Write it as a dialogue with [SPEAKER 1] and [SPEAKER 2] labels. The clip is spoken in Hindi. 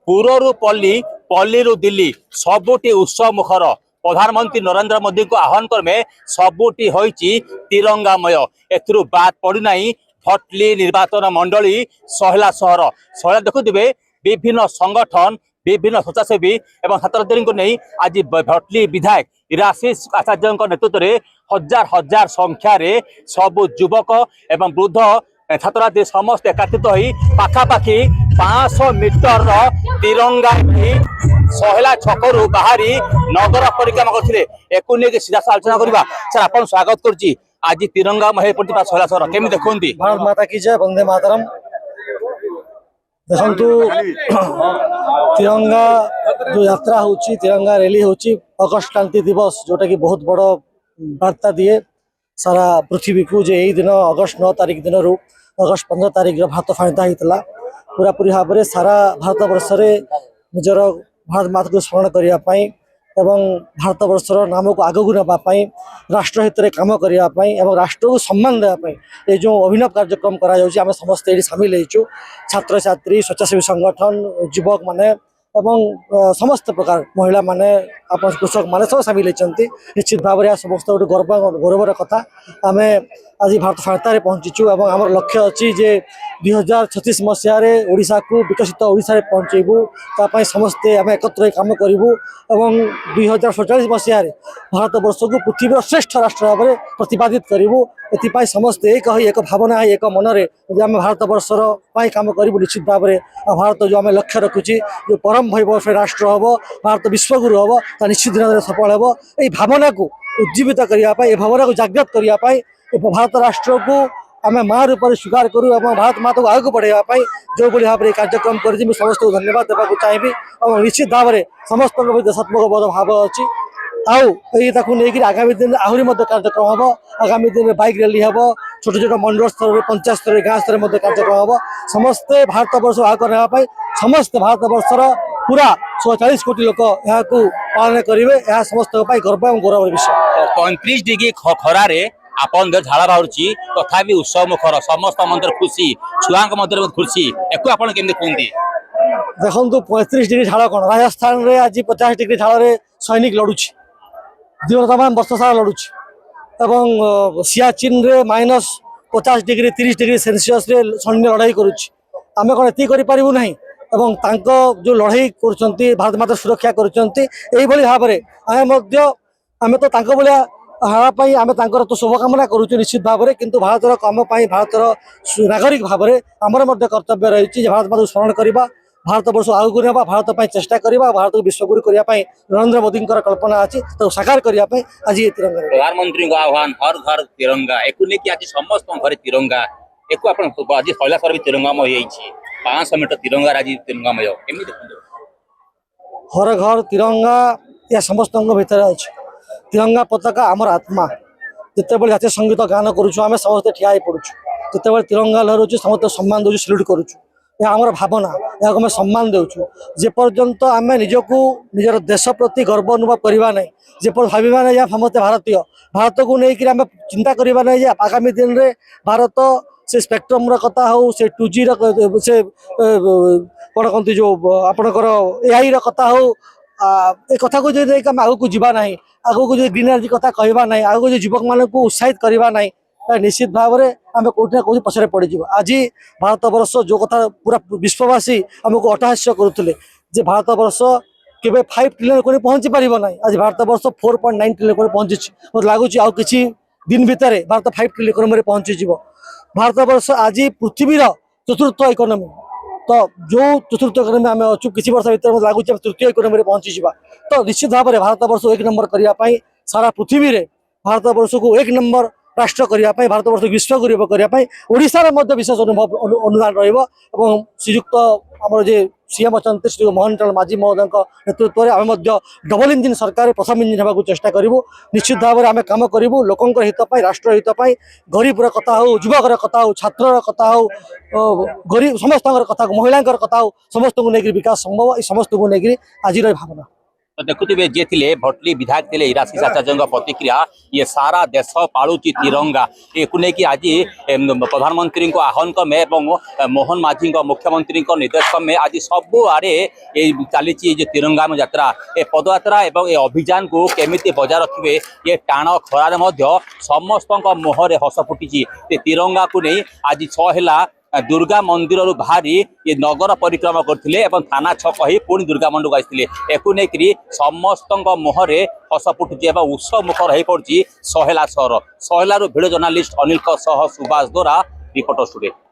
[SPEAKER 1] पुरु पल्ली पल्ली दिल्ली सबुटी उत्सव मुखर प्रधानमंत्री नरेंद्र मोदी को आह्वान क्रमे सबुटी होइछि तिरंगामय एथुरु बात पड़ना भटली निर्वाचन मंडली सहला सहर देखुवे विभिन्न संगठन विभिन्न स्वेच्छासेवी एवं छात्रछात्री को नहीं आज भटली विधायक इराशीष आचार्य नेतृत्व में हजार हजार संख्यार सबु युवक एवं वृद्ध छात्री समस्त एकात्रित हो पाखापाखि 500 मीटर तिरंगा सहला छकरू बाहरी नगर परिक्रमा करते सीधा आलोचना करवा सर आप स्वागत करुच्ची आज तिरंगा महे पड़ता सहला सहर केमी देखते
[SPEAKER 2] भारत माता की जय वंदे मातरम। देखु तिरंगा जो यात्रा होची तिरंगा रैली होची अगस्ट क्रांति दिवस जोटा कि बहुत बड़ वार्ता दिए सारा पृथ्वी को जे यही दिन अगस्ट 9 तारिख दिन रू अगस्ट 15 तारिख भारत फायदा होता पूरा पूरी भाव में सारा भारत वर्ष निजर भारत माता को स्मरण करने एवं भारत वर्षर नाम को आगू नापी राष्ट्रहित में कम करने एवं राष्ट्र को सम्मान देवाई ये जो अभिनव कार्यक्रम करा समस्त ये सामिल हो छात्र छात्री स्वेच्छासेवी संगठन युवक माने एवं समस्त प्रकार महिला माने आप कृषक माने सब सामिल होती निश्चित भाव में समस्त गोटे गौरवर कथा आम आज भारत फायदा पहुँचीचु और आम लक्ष्य अच्छी जे 2036 मसीह ओडिशा को विकसित ओडिशा पहुँचेबू तापाई समस्ते आम एकत्र काम करूँ और 2047 मसीह भारत वर्ष को पृथ्वी श्रेष्ठ राष्ट्र भाव में प्रतिपादित करूँ एपाई समस्ते एक भावना एक मनरे आम भारत वर्षर काम करूँ निश्चित भाव में भारत जो आम लक्ष्य रखुची जो परम वैभव राष्ट्र हम भारत विश्वगुरु हम ता निश्चित दिन सफल हम ये भावना को उज्जीवित करने भावना को जागृत करने भारत राष्ट्र को आम माँ रूप में स्वीकार करूँ और भारत माता को आगे बढ़ाई जो भाव में कार्यक्रम कर समस्त को धन्यवाद देवाक चाहिए और निश्चित भाव में समस्त देशात्मक बोध भाव अच्छी आउक आगामी दिन आहरी कार्यक्रम हम आगामी दिन बाइक रैली हम छोट छोट मंडल स्तर पंचायत स्तर गाँ स्तर कार्यक्रम हम समस्ते भारत वर्ष आगे करने समस्त भारत वर्षर पूरा 140 कोटी लोक यहाँ पालन करेंगे यह समस्त गर्व और गौरव विषय
[SPEAKER 1] 35 डिग्री खरार आपन झाड़ बाहर तथापि उत्सव मुखर समस्त मंदिर खुशी छुआ खुशी एक देखते
[SPEAKER 2] देखो 35 डिग्री झाड़ कौन राजस्थान रे आज 50 डिग्री झाड़ सैनिक लड़ुची दिन तमाम वर्ष सारा लड़ुची एवं सियाचिन रे -50 डिग्री 30 डिग्री सेल्सियस रे सैन्य लड़ाई करुच्ची आम कौन ये करूँ ना एवं तांको जो लड़ाई कर भारत माता सुरक्षा करी भाव में आम तो भाया हाँपाई आम तो शुभकामना करुँ निश्चित भाव में किंतु भारतर कम भारतर नागरिक भाव में आमर कर्तव्य रही भारत माता स्मरण करवा भारत वर्ष आगू ना भारत चेष्टा करवा भारत को विश्वगुरु करने नरेंद्र मोदी कल्पना अच्छी तो साकार करने आज ये तिरंगा
[SPEAKER 1] प्रधानमंत्री आह्वान हर घर तिरंगा एक आज समस्त घर तिरंगा एक आज शैलासर भी तिरंगामय 500 मीटर तिरंगा आज तिरंगामय
[SPEAKER 2] हर घर तिरंगा या समस्त भितर अच्छे तिरंगा पताका आमर आत्मा जिते बड़े जातीय संगीत गान करें समस्त ठिया पड़ू जिते तिरंगा लहराऊँ समस्त सम्मान दूँ सल्यूट करुँ यह आमर भावना या आम सम्मान देचु जेपर्यंत आम निजक निजर देश प्रति गर्व अनुभव करवा ना जेपर भावा ना या समस्त भारतीय भारत को लेकिन आम चिंता करवा ना आगामी दिन में भारत से स्पेक्ट्रम कथा हो से 2G से कौन कहते जो आपणकर AI कथा हो ए कथा को जो आम आग को जाना ना आग को जो ग्रीन एनर्जी कथा कहवा ना आग जो युवक मान को उत्साहित करवा ना निश्चित भाव में आम कौटना कौट पछरे पड़ आज भारत वर्ष जो कथा पूरा विश्ववासी आमको अट्टहास्य करुले भारत वर्ष केवे 5 ट्रिलियन को पहुँची पार ना आज भारत वर्ष 4.9 ट्रिलियन को पहुँची मतलब लगुच आउ कि दिन भितर भारत 5 ट्रिलियन पहुँची भारत वर्ष आज पृथ्वी चतुर्थ इकोनॉमी तो जो चतुर्थ इकोनॉमी आम अच्छु किसी वर्ष भर लगुच तृतीय इकोनॉमी पहुँची तो निश्चित भाव में भारत वर्ष 1 नंबर करने सारा पृथ्वी में भारत वर्ष को 1 नंबर राष्ट्र करने भारत वर्ष विश्वगुरु करने ओडिशार विशेष अनुदान रही श्रीयुक्त आम जे सीएम अच्छा श्री मोहन चरण माझी महोदय नेतृत्व में आम डबल इंजिन सरकार प्रथम इंजिन होगा चेष्टा करूँ निश्चित भाव में आम कम करूँ लोकंर हितपाई राष्ट्र हितपाई गरीबर कथा हो युवकर कथा हो छात्र कथा हो गरीब समस्त कथा महिला कथा हो समस्त को लेकर विकास संभव समस्त को लेकर आज भावना
[SPEAKER 1] तो देखुवे जे थिले भटली विधायक थिले इराशिष आचार्य प्रतिक्रिया ये सारा देश पालुची तिरंगा एकु नहीं कि आज प्रधानमंत्री को आह्वान क्रमे एवं मोहन माझी मुख्यमंत्री निर्देश क्रमे आज सब आड़े चली तिरंगा यात्रा ए पदयात्रा एवं ए अभियान को केमिति बजाय रखिए ये टाण खरार समस्त मुहरे हस फुटी तिरंगा को नहीं आज छला दुर्गा मंदिर बाहरी ये नगर परिक्रमा करते थाना छक ही पुणी दुर्गा मंदिर को आसते एक समस्त मुहरे हस फुटुची उत्सव मुखर हो पड़ी सहेला सहर सहेलू भिडियो जर्नालीस्ट अनिल सुभाष द्वारा रिपोर्टर स्टूडियो।